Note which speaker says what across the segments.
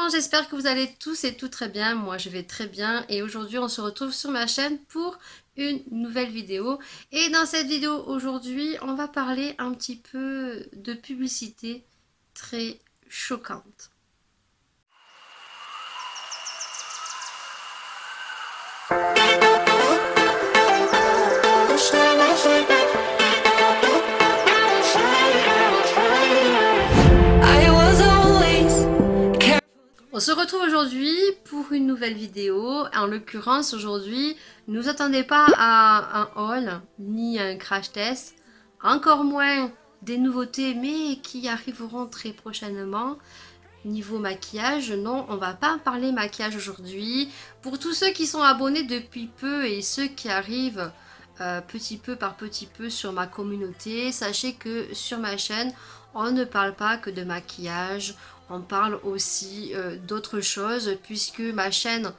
Speaker 1: monde, j'espère que vous allez tous et toutes très bien. Moi, je vais très bien et aujourd'hui, on se retrouve sur ma chaîne pour une nouvelle vidéo. Et dans cette vidéo aujourd'hui, on va parler un petit peu de publicité très choquante. On se retrouve aujourd'hui pour une nouvelle vidéo. En l'occurrence, aujourd'hui, ne vous attendez pas à un haul ni à un crash test, encore moins des nouveautés, mais qui arriveront très prochainement. Niveau maquillage, non, on va pas parler maquillage aujourd'hui. Pour tous ceux qui sont abonnés depuis peu et ceux qui arrivent petit peu par petit peu sur ma communauté, sachez que sur ma chaîne, on ne parle pas que de maquillage, on parle aussi d'autres choses puisque ma chaîne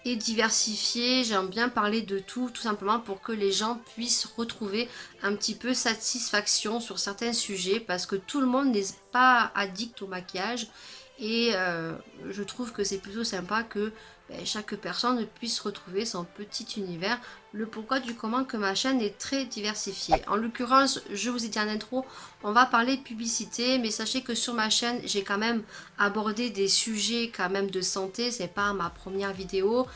Speaker 1: est diversifiée, j'aime bien parler de tout, tout simplement pour que les gens puissent retrouver un petit peu satisfaction sur certains sujets parce que tout le monde n'est pas addict au maquillage et je trouve que c'est plutôt sympa que chaque personne puisse retrouver son petit univers, le pourquoi du comment que ma chaîne est très diversifiée. En l'occurrence, je vous ai dit en intro, on va parler publicité, mais sachez que sur ma chaîne, j'ai quand même abordé des sujets quand même de santé, c'est pas ma première vidéo.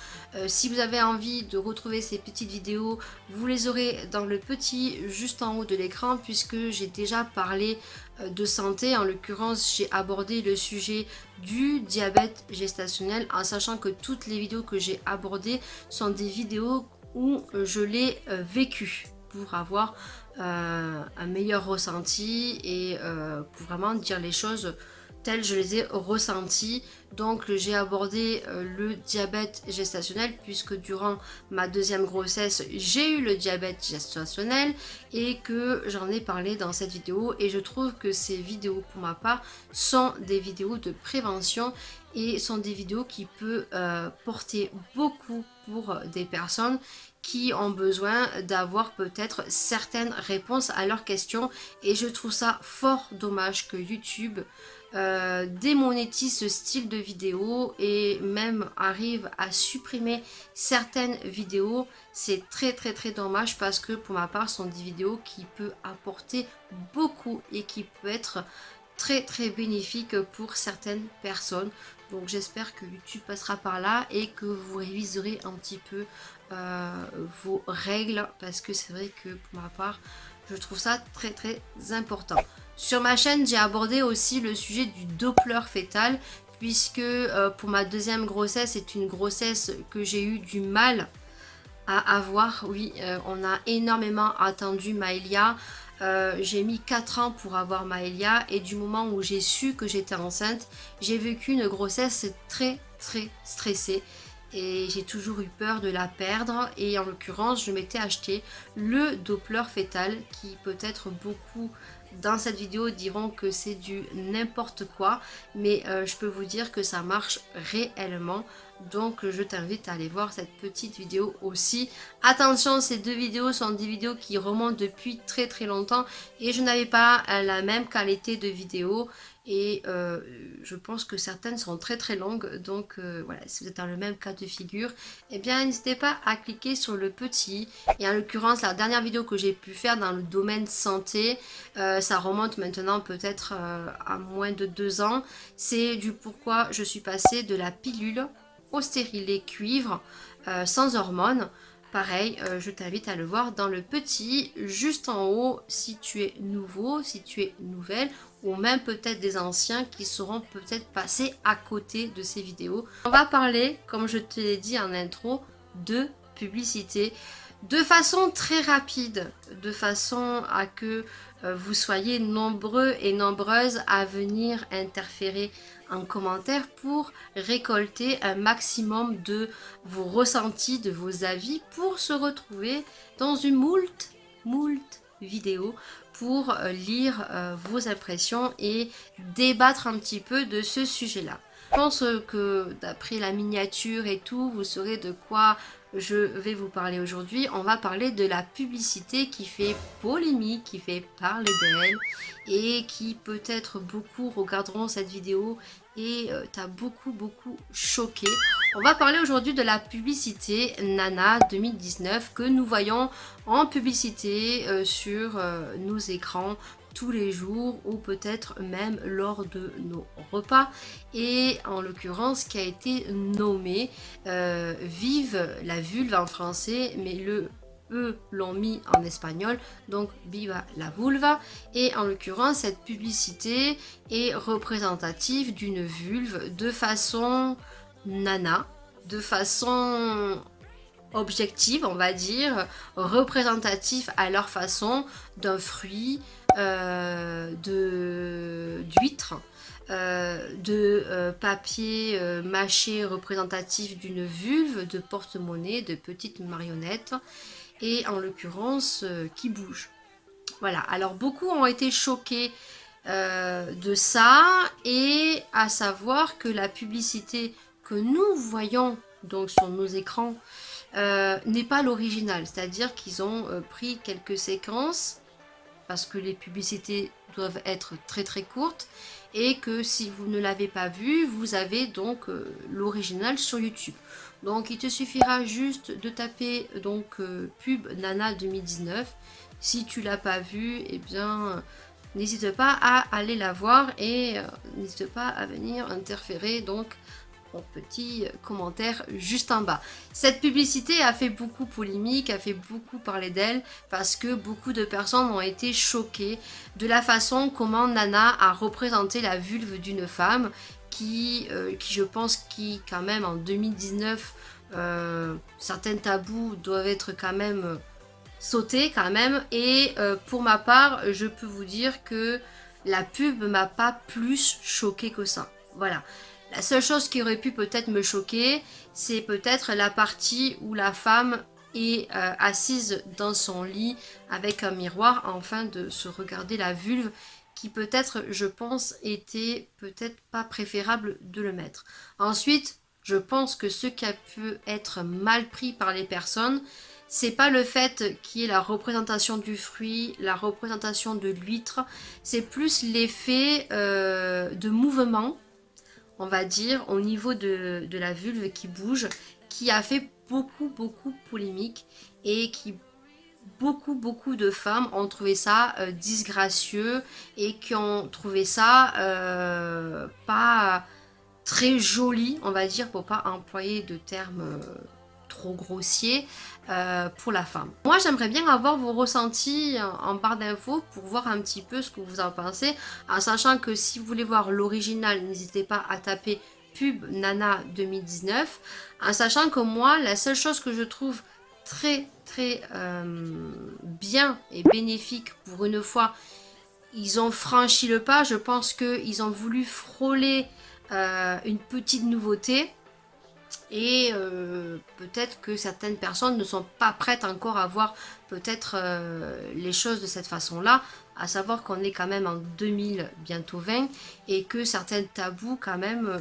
Speaker 1: Si vous avez envie de retrouver ces petites vidéos, vous les aurez dans le petit juste en haut de l'écran puisque j'ai déjà parlé de santé. En l'occurrence, j'ai abordé le sujet du diabète gestationnel en sachant que toutes les vidéos que j'ai abordées sont des vidéos où je l'ai vécu pour avoir un meilleur ressenti et pour vraiment dire les choses telles je les ai ressenties. Donc j'ai abordé le diabète gestationnel puisque durant ma deuxième grossesse j'ai eu le diabète gestationnel et que j'en ai parlé dans cette vidéo et je trouve que ces vidéos pour ma part sont des vidéos de prévention et sont des vidéos qui peuvent porter beaucoup pour des personnes qui ont besoin d'avoir peut-être certaines réponses à leurs questions et je trouve ça fort dommage que YouTube démonétise ce style de vidéo et même arrive à supprimer certaines vidéos. C'est très dommage parce que pour ma part ce sont des vidéos qui peuvent apporter beaucoup et qui peut être très bénéfique pour certaines personnes. Donc j'espère que YouTube passera par là et que vous réviserez un petit peu vos règles parce que c'est vrai que pour ma part je trouve ça très important. Sur ma chaîne j'ai abordé aussi le sujet du Doppler fœtal puisque pour ma deuxième grossesse, c'est une grossesse que j'ai eu du mal à avoir. Oui, on a énormément attendu Maëlia. J'ai mis 4 ans pour avoir Maëlia et du moment où j'ai su que j'étais enceinte, j'ai vécu une grossesse très stressée et j'ai toujours eu peur de la perdre et en l'occurrence je m'étais acheté le Doppler fœtal qui peut-être beaucoup dans cette vidéo diront que c'est du n'importe quoi mais je peux vous dire que ça marche réellement. Donc je t'invite à aller voir cette petite vidéo aussi. Attention, ces deux vidéos sont des vidéos qui remontent depuis très longtemps et je n'avais pas la même qualité de vidéo et je pense que certaines sont très longues. Donc voilà, si vous êtes dans le même cas de figure, eh bien n'hésitez pas à cliquer sur le petit. Et en l'occurrence, la dernière vidéo que j'ai pu faire dans le domaine santé, ça remonte maintenant peut-être à moins de 2 ans. C'est du pourquoi je suis passée de la pilule au stérilet cuivre sans hormones. Pareil, je t'invite à le voir dans le petit juste en haut si tu es nouveau, si tu es nouvelle ou même peut-être des anciens qui seront peut-être passés à côté de ces vidéos. On va parler, comme je te l'ai dit en intro, de publicité de façon très rapide, de façon à que vous soyez nombreux et nombreuses à venir interférer en commentaire pour récolter un maximum de vos ressentis, de vos avis pour se retrouver dans une moult vidéo pour lire vos impressions et débattre un petit peu de ce sujet-là. Je pense que d'après la miniature et tout, vous saurez de quoi je vais vous parler aujourd'hui. On va parler de la publicité qui fait polémique, qui fait parler d'elle et qui peut-être beaucoup regarderont cette vidéo et t'as beaucoup choqué. On va parler aujourd'hui de la publicité Nana 2019 que nous voyons en publicité sur nos écrans tous les jours ou peut-être même lors de nos repas et en l'occurrence qui a été nommé Vive la vulve en français mais le eux l'ont mis en espagnol, donc Viva la vulva. Et en l'occurrence, cette publicité est représentative d'une vulve de façon nana, de façon objective, on va dire, représentatif à leur façon d'un fruit, d'huître, de papier mâché représentatif d'une vulve, de porte-monnaie, de petites marionnettes, et en l'occurrence qui bouge. Voilà, alors beaucoup ont été choqués de ça, et à savoir que la publicité que nous voyons donc sur nos écrans n'est pas l'original, c'est-à-dire qu'ils ont pris quelques séquences parce que les publicités doivent être très courtes et que si vous ne l'avez pas vu, vous avez donc l'original sur YouTube. Donc il te suffira juste de taper donc pub Nana 2019. Si tu l'as pas vu, eh bien n'hésite pas à aller la voir et n'hésite pas à venir interférer donc mon petit commentaire juste en bas. Cette publicité a fait beaucoup polémique, a fait beaucoup parler d'elle parce que beaucoup de personnes ont été choquées de la façon comment Nana a représenté la vulve d'une femme qui je pense, qui quand même en 2019, certains tabous doivent être quand même sautés quand même. Et pour ma part, je peux vous dire que la pub m'a pas plus choquée que ça. Voilà. La seule chose qui aurait pu peut-être me choquer, c'est peut-être la partie où la femme est assise dans son lit avec un miroir afin de se regarder la vulve, qui peut-être, je pense, était peut-être pas préférable de le mettre. Ensuite, je pense que ce qui a pu être mal pris par les personnes, c'est pas le fait qu'il y ait la représentation du fruit, la représentation de l'huître, c'est plus l'effet de mouvement, on va dire, au niveau de la vulve qui bouge, qui a fait beaucoup polémique et qui beaucoup de femmes ont trouvé ça disgracieux et qui ont trouvé ça pas très joli, on va dire, pour pas employer de termes trop grossiers pour la femme. Moi, j'aimerais bien avoir vos ressentis en barre d'infos pour voir un petit peu ce que vous en pensez, en sachant que si vous voulez voir l'original, n'hésitez pas à taper pub Nana 2019, en sachant que moi, la seule chose que je trouve très bien et bénéfique pour une fois, ils ont franchi le pas. Je pense qu'ils ont voulu frôler une petite nouveauté et peut-être que certaines personnes ne sont pas prêtes encore à voir peut-être les choses de cette façon-là, à savoir qu'on est quand même en 2000, bientôt 20, et que certains tabous quand même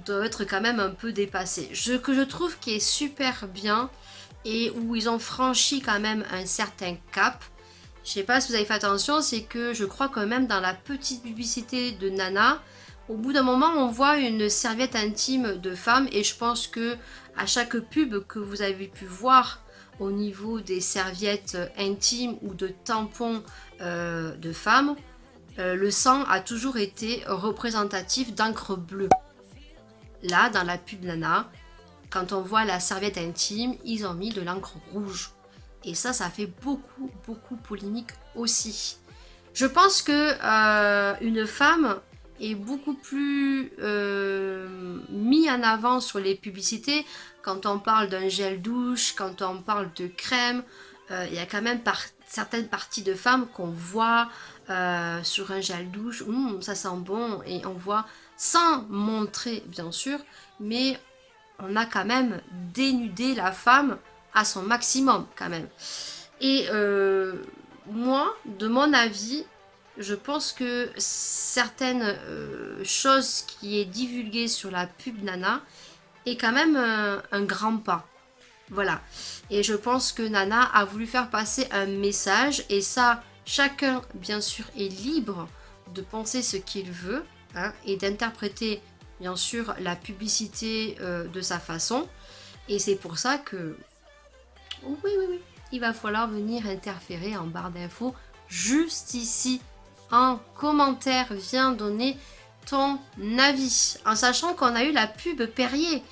Speaker 1: doivent être quand même un peu dépassés. Ce que je trouve qui est super bien et où ils ont franchi quand même un certain cap, je sais pas si vous avez fait attention, c'est que je crois que même dans la petite publicité de Nana, au bout d'un moment, on voit une serviette intime de femme, et je pense que à chaque pub que vous avez pu voir au niveau des serviettes intimes ou de tampons de femmes, le sang a toujours été représentatif d'encre bleue. Là, dans la pub Nana, quand on voit la serviette intime, ils ont mis de l'encre rouge. Et ça fait beaucoup polémique aussi. Je pense que une femme est beaucoup plus mis en avant sur les publicités. Quand on parle d'un gel douche, quand on parle de crème, il y a quand même certaines parties de femmes qu'on voit sur un gel douche, ça sent bon, et on voit, sans montrer bien sûr, mais on a quand même dénudé la femme à son maximum quand même. Et moi, de mon avis, je pense que certaines choses qui est divulguées sur la pub Nana est quand même un grand pas. Voilà. Et je pense que Nana a voulu faire passer un message. Et ça, chacun, bien sûr, est libre de penser ce qu'il veut, hein, et d'interpréter, bien sûr, la publicité de sa façon. Et c'est pour ça que, oui, oui, oui, il va falloir venir interférer en barre d'infos juste ici. En commentaire, viens donner ton avis. En sachant qu'on a eu la pub Perrier.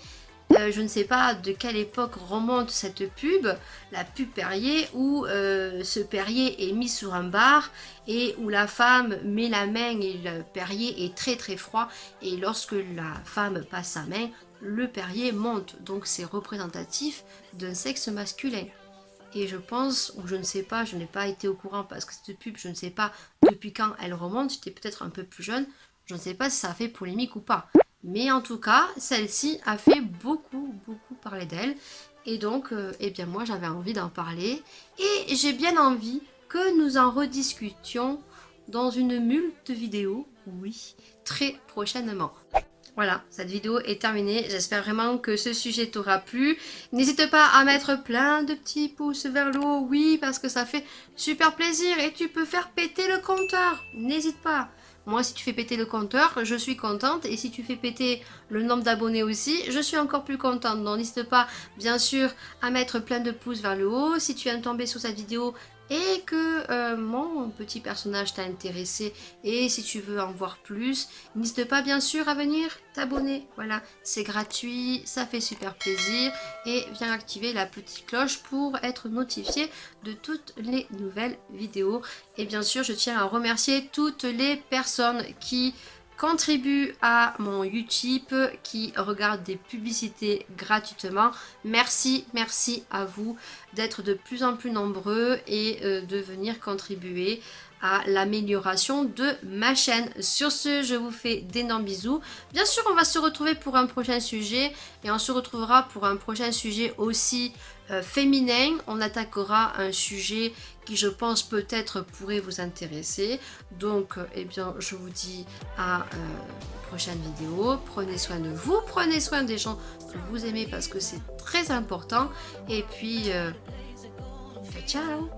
Speaker 1: Je ne sais pas de quelle époque remonte cette pub, la pub Perrier, où ce Perrier est mis sur un bar et où la femme met la main et le Perrier est très très froid, et lorsque la femme passe sa main, le Perrier monte. Donc c'est représentatif d'un sexe masculin. Et je pense, ou je ne sais pas, je n'ai pas été au courant parce que cette pub, je ne sais pas depuis quand elle remonte, j'étais peut-être un peu plus jeune, je ne sais pas si ça a fait polémique ou pas. Mais en tout cas, celle-ci a fait beaucoup, beaucoup parler d'elle. Et donc, eh bien moi j'avais envie d'en parler. Et j'ai bien envie que nous en rediscutions dans une multe vidéo, oui, très prochainement. Voilà, cette vidéo est terminée. J'espère vraiment que ce sujet t'aura plu. N'hésite pas à mettre plein de petits pouces vers le haut, oui, parce que ça fait super plaisir et tu peux faire péter le compteur. N'hésite pas. Moi, si tu fais péter le compteur, je suis contente. Et si tu fais péter le nombre d'abonnés aussi, je suis encore plus contente. Donc, n'hésite pas, bien sûr, à mettre plein de pouces vers le haut. Si tu viens de tomber sur cette vidéo et que mon petit personnage t'a intéressé et si tu veux en voir plus, n'hésite pas bien sûr à venir t'abonner. Voilà, c'est gratuit, ça fait super plaisir et viens activer la petite cloche pour être notifié de toutes les nouvelles vidéos. Et bien sûr, je tiens à remercier toutes les personnes qui contribuent à mon YouTube, qui regardent des publicités gratuitement. Merci, merci à vous d'être de plus en plus nombreux et de venir contribuer à l'amélioration de ma chaîne. Sur ce, je vous fais d'énormes bisous. Bien sûr, on va se retrouver pour un prochain sujet et on se retrouvera pour un prochain sujet aussi féminin. On attaquera un sujet qui, je pense, peut-être pourrait vous intéresser. Donc, eh bien, je vous dis à une prochaine vidéo. Prenez soin de vous, prenez soin des gens que vous aimez parce que c'est très important. Et puis, ciao!